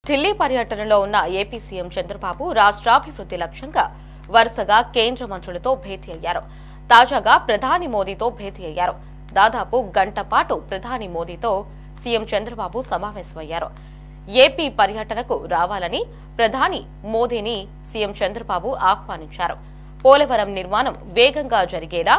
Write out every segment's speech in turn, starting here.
ఢిల్లీ పర్యటనలో ఉన్న AP CM Chandrababu రాష్ట్రాభివృద్ధి లక్ష్యంగా వరుసగా కేంద్ర మంత్రులతో భేటీ అయ్యారు. తాజాగా ప్రధాని మోదీతో భేటీ అయ్యారు. దాదాపు గంట పాటు ప్రధాని మోదీతో సీఎం చంద్రబాబు సమావేశమయ్యారు. ఏపీ పర్యటనకు రావాలని ప్రధాని మోదీని సీఎం చంద్రబాబు ఆహ్వానించారు. పోలవరం నిర్మాణం వేగంగా జరిగేలా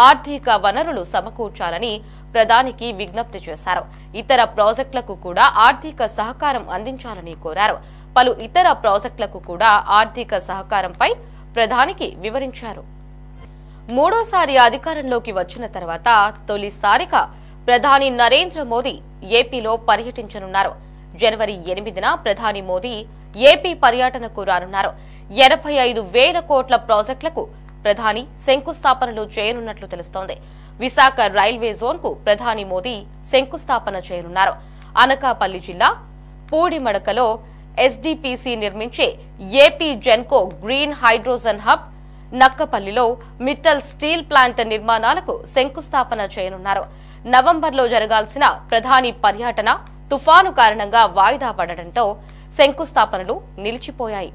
ఆర్థిక వనరులు సమకూర్చాలని ప్రధానికి విజ్ఞప్తి చేశారు. ఇతర ప్రాజెక్టులకు కూడా ఆర్థిక సహకారం అందించాలని కోరారు. పలు ఇతర ప్రాజెక్టులకు కూడా ఆర్థిక సహకారంపై ప్రధానికి వివరించారు. మూడోసారి అధికారంలోకి వచ్చిన తర్వాత తొలిసారిగా ప్రధాని నరేంద్ర మోదీ ఏపీలో పర్యటించనున్నారు. జనవరి 8న ప్రధాని మోదీ ఏపీ పర్యటనకు రానున్నారు. 85,000 కోట్ల ప్రాజెక్టులకు ప్రధాని శంకుస్థాపనలు చేయనున్నట్లు తెలుస్తోంది. విశాఖ రైల్వే జోన్ కు ప్రధాని మోదీ శంకుస్థాపన చేయనున్నారు. అనకాపల్లి జిల్లా పూడిమడకలో ఎస్డీపీసీ నిర్మించే AP Genco green hydrogen hub, నక్కపల్లిలో మిత్తల్ స్టీల్ ప్లాంట్ నిర్మాణాలకు శంకుస్థాపన చేయనున్నారు. నవంబర్లో జరగాల్సిన ప్రధాని పర్యటన తుఫాను కారణంగా వాయిదా పడడంతో శంకుస్థాపనలు నిలిచిపోయాయి.